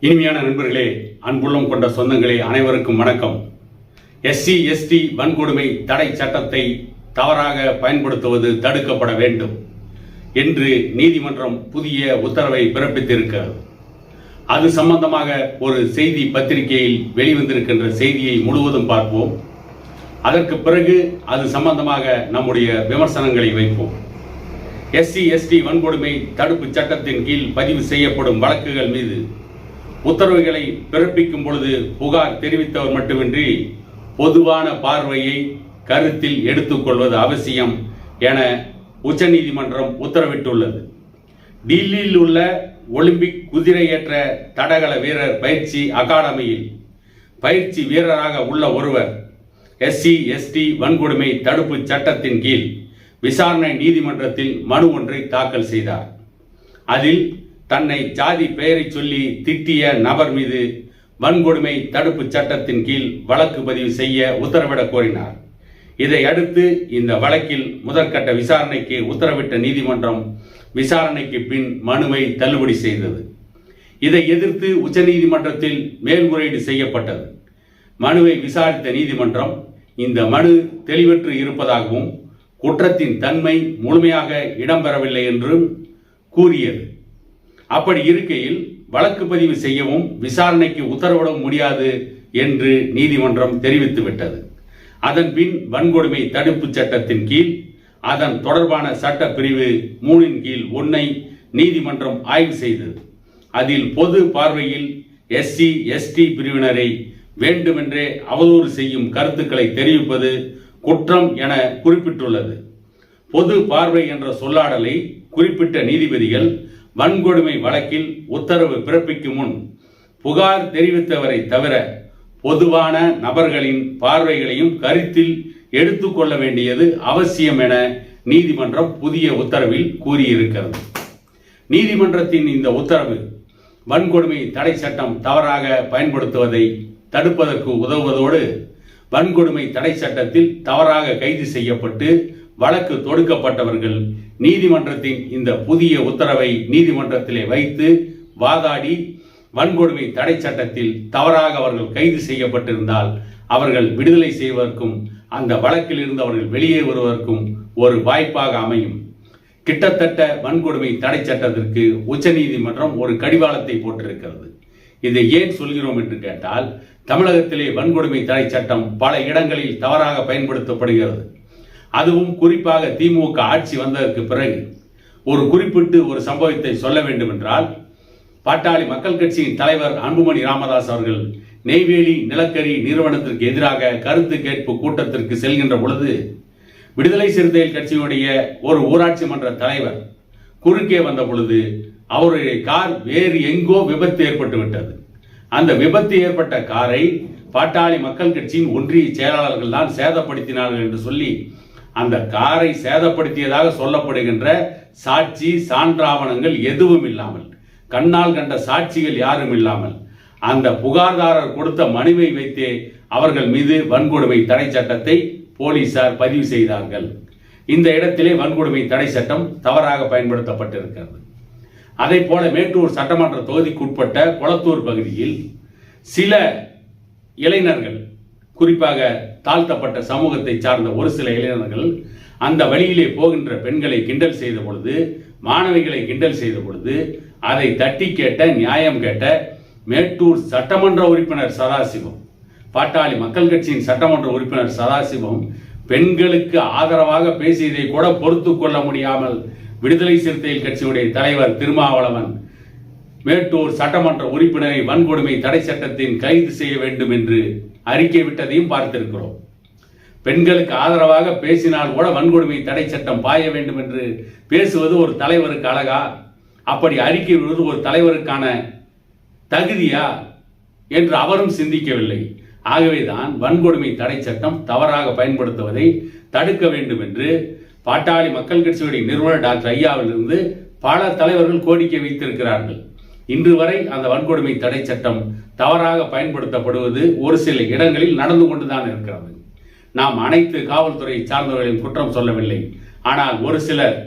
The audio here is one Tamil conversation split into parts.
இனிமையான நண்பர்களே, அன்புள்ளம் கொண்ட சொந்தங்களே, அனைவருக்கும் வணக்கம். SC ST வன்கொடுமை தடை சட்டத்தை தவறாக பயன்படுத்துவது தடுக்கப்பட வேண்டும் என்று நீதிமன்றம் புதிய உத்தரவை பிறப்பித்திருக்கிறது. அது சம்பந்தமாக ஒரு செய்தி பத்திரிகையில் வெளிவந்திருக்கின்ற செய்தியை முழுவதும் பார்ப்போம். அதற்கு பிறகு அது சம்பந்தமாக நம்முடைய விமர்சனங்களை வைப்போம். SC ST வன்கொடுமை தடுப்பு சட்டத்தின் கீழ் பதிவு செய்யப்படும் வழக்குகள் மீது உத்தரவுகளை பிறப்பிக்கும் பொழுது புகார் தெரிவித்தவர் மட்டுமின்றி பொதுவான பார்வையை கருத்தில் எடுத்துக்கொள்வது அவசியம் என உச்சநீதிமன்றம் உத்தரவிட்டுள்ளது. டில்லியில் உள்ள ஒலிம்பிக் குதிரையேற்ற தடகள வீரர் பயிற்சி அகாடமியில் பயிற்சி வீரராக உள்ள ஒருவர் SC ST வன்கொடுமை தடுப்பு சட்டத்தின் கீழ் விசாரணை நீதிமன்றத்தில் மனு ஒன்றை தாக்கல் செய்தார். அதில் தன்னை ஜாதி பெயரை சொல்லி திட்டிய நபர் மீது வன்கொடுமை தடுப்பு சட்டத்தின் கீழ் வழக்கு பதிவு செய்ய உத்தரவிட கோரினார். இதை அடுத்து இந்த வழக்கில் முதற்கட்ட விசாரணைக்கு உத்தரவிட்ட நீதிமன்றம் விசாரணைக்கு பின் மனுவை தள்ளுபடி செய்தது. இதை எதிர்த்து உச்சநீதிமன்றத்தில் மேல்முறையீடு செய்யப்பட்டது. மனுவை விசாரித்த நீதிமன்றம் இந்த மனு தெளிவற்று இருப்பதாகவும் குற்றத்தின் தன்மை முழுமையாக இடம்பெறவில்லை என்றும் கூறியது. அப்படி இருக்கையில் வழக்கு பதிவு செய்யவும் விசாரணைக்கு உத்தரவிடவும் முடியாது என்று நீதிமன்றம் தெரிவித்துவிட்டது. அதன் பின் வன்கொடுமை தடுப்பு சட்டத்தின் கீழ் அதன் தொடர்பான சட்ட பிரிவு 3 கீழ் 1 நீதிமன்றம் ஆய்வு செய்தது. அதில் பொது பார்வையில் SC ST பிரிவினரை வேண்டுமென்றே அவதூறு செய்யும் கருத்துக்களை தெரிவிப்பது குற்றம் என குறிப்பிட்டுள்ளது. பொது பார்வை என்ற சொல்லாடலை குறிப்பிட்ட நீதிபதிகள் வன்கொடுமை வழக்கில் உத்தரவு பிறப்பிக்கும் முன் புகார் தெரிவித்தவரை தவிர பொதுவான நபர்களின் பார்வைகளையும் கருத்தில் எடுத்துக்கொள்ள வேண்டியது அவசியம் என நீதிமன்றம் புதிய உத்தரவில் கூறியிருக்கிறது. நீதிமன்றத்தின் இந்த உத்தரவு வன்கொடுமை தடை சட்டம் தவறாக பயன்படுத்துவதை தடுப்பதற்கு உதவுவதோடு வன்கொடுமை தடை சட்டத்தில் தவறாக கைது செய்யப்பட்டு வழக்கு தொடுக்கப்பட்டவர்கள் நீதிமன்றத்தின் இந்த புதிய உத்தரவை நீதிமன்றத்திலே வைத்து வாதாடி வன்கொடுமை தடை சட்டத்தில் தவறாக அவர்கள் கைது செய்யப்பட்டிருந்தால் அவர்கள் விடுதலை செய்வதற்கும் அந்த வழக்கில் இருந்து அவர்கள் வெளியே வருவதற்கும் ஒரு வாய்ப்பாக அமையும். கிட்டத்தட்ட வன்கொடுமை தடை சட்டத்திற்கு உச்சநீதிமன்றம் ஒரு கடிவாளத்தை போட்டிருக்கிறது. இதை ஏன் சொல்கிறோம் என்று கேட்டால், தமிழகத்திலே வன்கொடுமை தடை சட்டம் பல இடங்களில் தவறாக பயன்படுத்தப்படுகிறது. அதுவும் குறிப்பாக திமுக ஆட்சி வந்ததற்கு பிறகு குறிப்பிட்டு ஒரு சம்பவத்தை சொல்ல வேண்டும் என்றால், பாட்டாளி மக்கள் கட்சியின் தலைவர் அன்புமணி ராமதாஸ் அவர்கள் நெய்வேலி நிலக்கரி நிறுவனத்திற்கு எதிராக கருத்து கேட்பு கூட்டத்திற்கு செல்கின்ற பொழுது விடுதலை சிறுத்தைகள் கட்சியினுடைய ஒரு ஊராட்சி மன்ற தலைவர் குறுக்கே வந்த பொழுது அவருடைய கார் வேறு எங்கோ விபத்து ஏற்பட்டு விட்டது. அந்த விபத்து ஏற்பட்ட காரை பாட்டாளி மக்கள் கட்சியின் ஒன்றிய செயலாளர்கள் தான் சேதப்படுத்தினார்கள் என்று சொல்லி அந்த காரை சேதப்படுத்தியதாக சொல்லப்படுகின்ற சாட்சி சான்றாவணங்கள் எதுவும் இல்லாமல், கண்ணால் கண்ட சாட்சிகள் யாரும் இல்லாமல் அந்த புகார்தாரர் கொடுத்த மனுவை வைத்தே அவர்கள் மீது வன்கொடுமை தடை சட்டத்தை போலீசார் பதிவு செய்தார்கள். இந்த இடத்திலே வன்கொடுமை தடை சட்டம் தவறாக பயன்படுத்தப்பட்டிருக்கிறது. அதை போல மேட்டூர் சட்டமன்ற தொகுதிக்குட்பட்ட கொளத்தூர் பகுதியில் சில இளைஞர்கள், குறிப்பாக தாழ்த்தப்பட்ட சமூகத்தை சார்ந்த ஒரு சில இளைஞர்கள் அந்த வழியிலே போகின்ற பெண்களை கிண்டல் செய்த பொழுது, மாணவிகளை கிண்டல் செய்த பொழுது அதை தட்டி கேட்ட, நியாயம் கேட்ட மேட்டூர் சட்டமன்ற உறுப்பினர் சதாசிவம், பாட்டாளி மக்கள் கட்சியின் சட்டமன்ற உறுப்பினர் சதாசிவம் பெண்களுக்கு ஆதரவாக பேசியதை கூட பொறுத்து கொள்ள முடியாமல் விடுதலை சிறுத்தைகள் கட்சியுடைய தலைவர் திருமாவளவன் மேட்டூர் சட்டமன்ற உறுப்பினரை வன்கொடுமை தடை சட்டத்தின் கைது செய்ய வேண்டும் என்று அறிக்கை விட்டதையும் பார்த்திருக்கிறோம். பெண்களுக்கு ஆதரவாக பேசினால் கூட வன்கொடுமை தடை சட்டம் பாய வேண்டும் என்று பேசுவது ஒரு தலைவருக்கு அழகா? அப்படி அறிக்கை விடுவது ஒரு தலைவருக்கான தகுதியா என்று அவரும் சிந்திக்கவில்லை. ஆகவேதான் வன்கொடுமை தடை சட்டம் தவறாக பயன்படுத்துவதை தடுக்க வேண்டும் என்று பாட்டாளி மக்கள் கட்சியுடைய நிறுவனர் டாக்டர் ஐயாவிலிருந்து பல தலைவர்கள் கோரிக்கை வைத்திருக்கிறார்கள். இன்று வரை அந்த வன்கொடுமை தடை சட்டம் தவறாக பயன்படுத்தப்படுவது ஒரு சில இடங்களில் நடந்து கொண்டுதான் இருக்கிறது. நாம் அனைத்து காவல்துறை சார்ந்தவர்களையும் குற்றம் சொல்லவில்லை. ஆனால் ஒரு சிலர்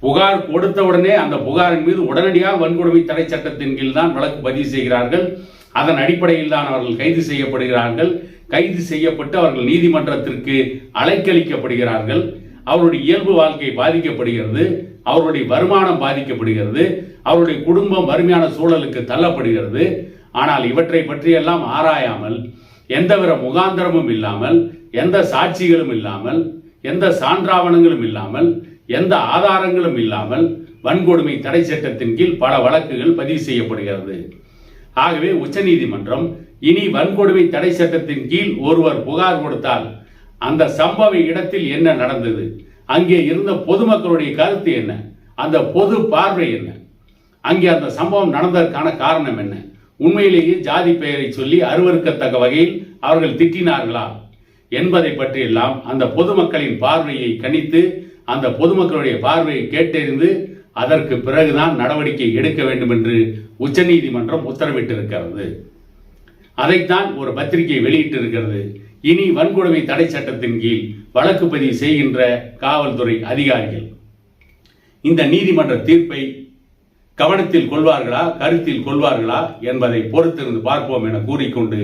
புகார் கொடுத்த உடனே அந்த புகாரின் மீது உடனடியாக வன்கொடுமை தடை சட்டத்தின் கீழ் தான் வழக்கு பதிவு செய்கிறார்கள். அதன் அடிப்படையில் தான் அவர்கள் கைது செய்யப்படுகிறார்கள். கைது செய்யப்பட்டு அவர்கள் நீதிமன்றத்திற்கு அலைக்கழிக்கப்படுகிறார்கள். அவருடைய இயல்பு வாழ்க்கை பாதிக்கப்படுகிறது, அவருடைய வருமானம் பாதிக்கப்படுகிறது, அவருடைய குடும்பம் வறுமையான சூழலுக்கு தள்ளப்படுகிறது. ஆனால் இவற்றை பற்றியெல்லாம் ஆராயாமல், எந்தவித முகாந்திரமும் இல்லாமல், எந்த சாட்சிகளும் இல்லாமல், எந்த சான்றாவணங்களும் இல்லாமல், எந்த ஆதாரங்களும் இல்லாமல் வன்கொடுமை தடை சட்டத்தின் கீழ் பல வழக்குகள் பதிவு செய்யப்படுகிறது. ஆகவே உச்சநீதிமன்றம் இனி வன்கொடுமை தடை சட்டத்தின் கீழ் ஒருவர் புகார் கொடுத்தால் அந்த சம்பவ இடத்தில் என்ன நடந்தது, அங்கே இருந்த பொதுமக்களுடைய கருத்து என்ன, அந்த பொது பார்வை என்ன, அங்கே அந்த சம்பவம் நடந்ததற்கான காரணம் என்ன, உண்மையிலேயே ஜாதி பெயரை சொல்லி அருவருக்கத்தக்க வகையில் அவர்கள் திட்டினார்களா என்பதை பற்றியெல்லாம் அந்த பொதுமக்களின் பார்வையை கணித்து, அந்த பொதுமக்களுடைய பார்வையை கேட்டறிந்து அதற்கு பிறகுதான் நடவடிக்கை எடுக்க வேண்டும் என்று உச்சநீதிமன்றம் உத்தரவிட்டிருக்கிறது. அதைத்தான் ஒரு பத்திரிகை வெளியிட்டிருக்கிறது. இனி வன்கொடுமை தடை சட்டத்தின் கீழ் வழக்கு பதிவு செய்கின்ற காவல்துறை அதிகாரிகள் இந்த நீதிமன்ற தீர்ப்பை கவனத்தில் கொள்வார்களா, கருத்தில் கொள்வார்களா என்பதை பொறுத்திருந்து பார்ப்போம் என கூறிக்கொண்டு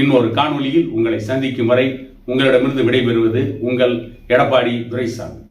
இன்னொரு காணொளியில் உங்களை சந்திக்கும் வரை உங்களிடமிருந்து விடைபெறுவது உங்கள் எடப்பாடி துரைசாமி.